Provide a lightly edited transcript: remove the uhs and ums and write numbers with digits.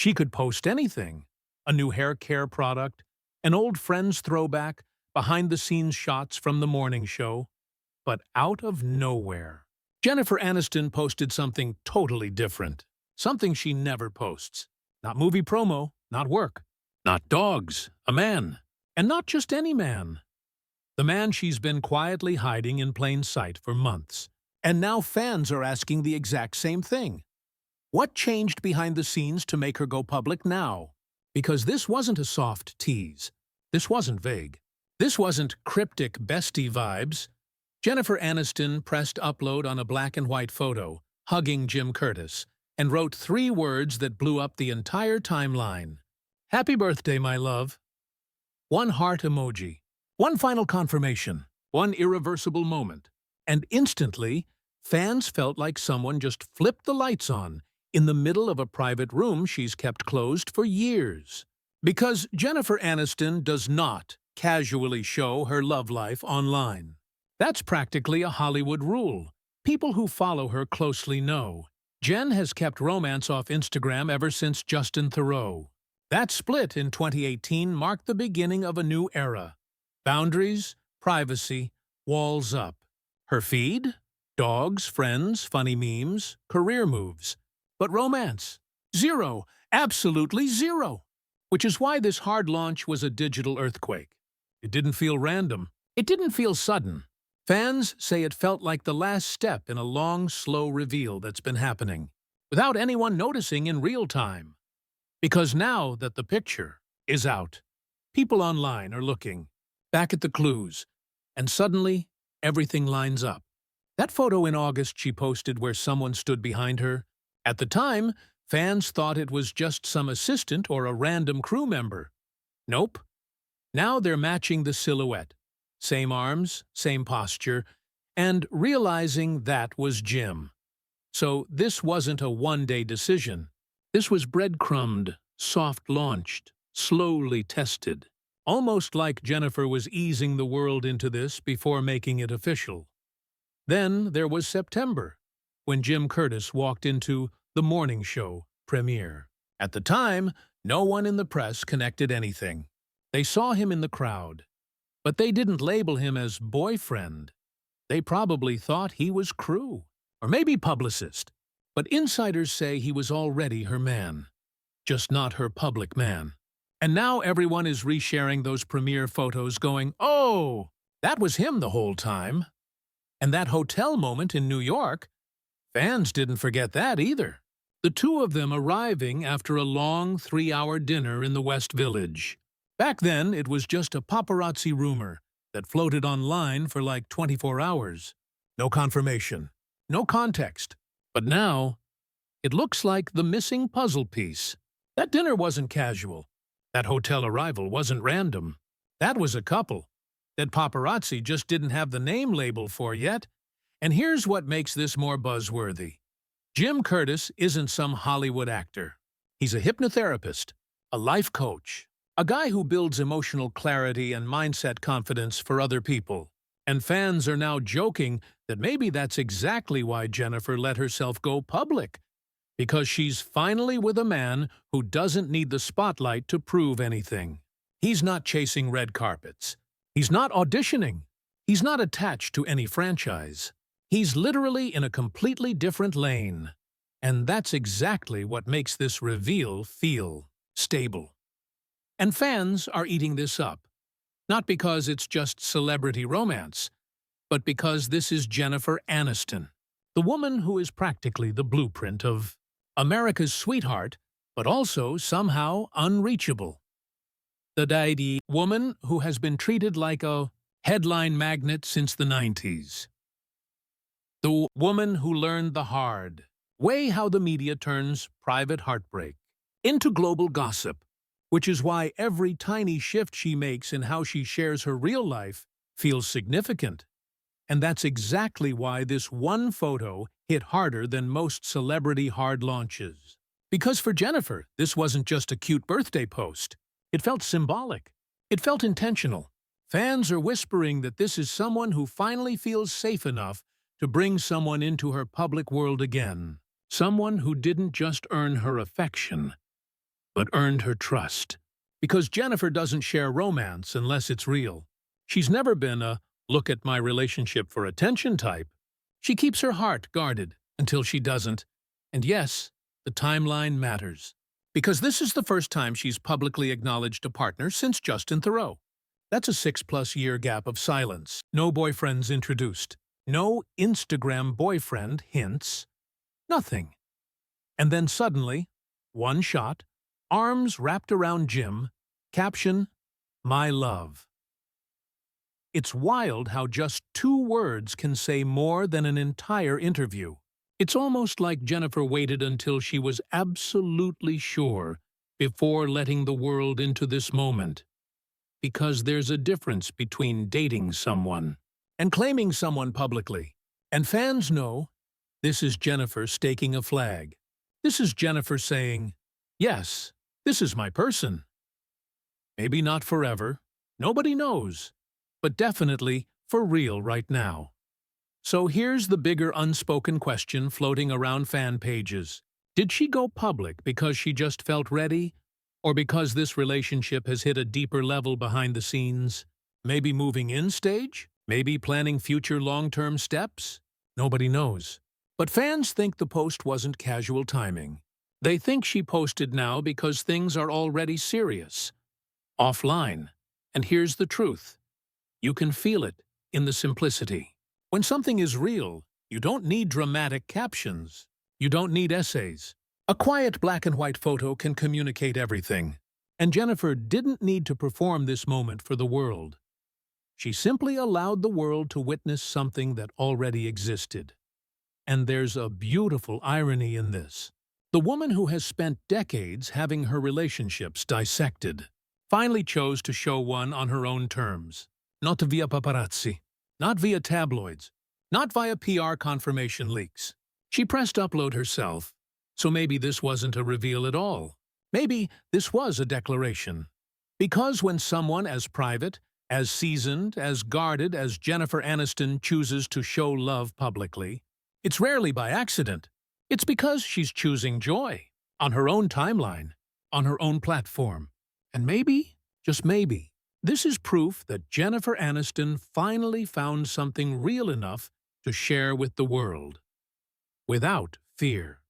She could post anything: a new hair care product, an old friend's throwback, behind-the-scenes shots from the morning show. But out of nowhere, Jennifer Aniston posted something totally different. Something she never posts. Not movie promo, not work, not dogs, a man. And not just any man. The man she's been quietly hiding in plain sight for months. And now fans are asking the exact same thing. What changed behind the scenes to make her go public now? Because this wasn't a soft tease. This wasn't vague. This wasn't cryptic bestie vibes. Jennifer Aniston pressed upload on a black and white photo, hugging Jim Curtis, and wrote 3 words that blew up the entire timeline. "Happy birthday, my love." 1 heart emoji. 1 final confirmation. 1 irreversible moment. And instantly, fans felt like someone just flipped the lights on in the middle of a private room she's kept closed for years. Because Jennifer Aniston does not casually show her love life online. That's practically a Hollywood rule. People who follow her closely know. Jen has kept romance off Instagram ever since Justin Theroux. That split in 2018 marked the beginning of a new era. Boundaries, privacy, walls up. Her feed? Dogs, friends, funny memes, career moves. But romance? Zero. Absolutely zero. Which is why this hard launch was a digital earthquake. It didn't feel random. It didn't feel sudden. Fans say it felt like the last step in a long, slow reveal that's been happening, without anyone noticing in real time. Because now that the picture is out, people online are looking, back at the clues, and suddenly everything lines up. That photo in August she posted where someone stood behind her, at the time, fans thought it was just some assistant or a random crew member. Nope. Now they're matching the silhouette. Same arms, same posture, and realizing that was Jim. So this wasn't a one-day decision. This was breadcrumbed, soft-launched, slowly tested. Almost like Jennifer was easing the world into this before making it official. Then there was September, when Jim Curtis walked into the morning show premiere. At the time, no one in the press connected anything. They saw him in the crowd, but they didn't label him as boyfriend. They probably thought he was crew, or maybe publicist. But insiders say he was already her man, just not her public man. And now everyone is resharing those premiere photos going, "Oh, that was him the whole time." And that hotel moment in New York, fans didn't forget that either. The 2 of them arriving after a long 3-hour dinner in the West Village. Back then, it was just a paparazzi rumor that floated online for like 24 hours. No confirmation, no context. But now, it looks like the missing puzzle piece. That dinner wasn't casual. That hotel arrival wasn't random. That was a couple that paparazzi just didn't have the name label for yet. And here's what makes this more buzzworthy. Jim Curtis isn't some Hollywood actor. He's a hypnotherapist, a life coach, a guy who builds emotional clarity and mindset confidence for other people. And fans are now joking that maybe that's exactly why Jennifer let herself go public. Because she's finally with a man who doesn't need the spotlight to prove anything. He's not chasing red carpets. He's not auditioning. He's not attached to any franchise. He's literally in a completely different lane. And that's exactly what makes this reveal feel stable. And fans are eating this up. Not because it's just celebrity romance, but because this is Jennifer Aniston, the woman who is practically the blueprint of America's sweetheart, but also somehow unreachable. The woman who has been treated like a headline magnet since the 90s. The woman who learned the hard way how the media turns private heartbreak into global gossip, which is why every tiny shift she makes in how she shares her real life feels significant. And that's exactly why this one photo hit harder than most celebrity hard launches. Because for Jennifer, this wasn't just a cute birthday post. It felt symbolic. It felt intentional. Fans are whispering that this is someone who finally feels safe enough to bring someone into her public world again. Someone who didn't just earn her affection, but earned her trust. Because Jennifer doesn't share romance unless it's real. She's never been a look at my relationship for attention type. She keeps her heart guarded until she doesn't. And yes, the timeline matters. Because this is the first time she's publicly acknowledged a partner since Justin Theroux. That's a 6-plus-year gap of silence. No boyfriends introduced. No Instagram boyfriend hints. Nothing. And then suddenly, one shot, arms wrapped around Jim, caption, "My love." It's wild how just 2 words can say more than an entire interview. It's almost like Jennifer waited until she was absolutely sure before letting the world into this moment. Because there's a difference between dating someone and claiming someone publicly. And fans know this is Jennifer staking a flag. This is Jennifer saying, yes, this is my person. Maybe not forever, nobody knows, but definitely for real right now. So here's the bigger unspoken question floating around fan pages. Did she go public because she just felt ready? Or because this relationship has hit a deeper level behind the scenes? Maybe moving in stage? Maybe planning future long-term steps? Nobody knows. But fans think the post wasn't casual timing. They think she posted now because things are already serious. Offline. And here's the truth. You can feel it in the simplicity. When something is real, you don't need dramatic captions. You don't need essays. A quiet black and white photo can communicate everything. And Jennifer didn't need to perform this moment for the world. She simply allowed the world to witness something that already existed. And there's a beautiful irony in this. The woman who has spent decades having her relationships dissected finally chose to show one on her own terms. Not via paparazzi. Not via tabloids, not via PR confirmation leaks. She pressed upload herself, so maybe this wasn't a reveal at all. Maybe this was a declaration. Because when someone as private, as seasoned, as guarded as Jennifer Aniston chooses to show love publicly, it's rarely by accident. It's because she's choosing joy, on her own timeline, on her own platform. And maybe, just maybe, this is proof that Jennifer Aniston finally found something real enough to share with the world, without fear.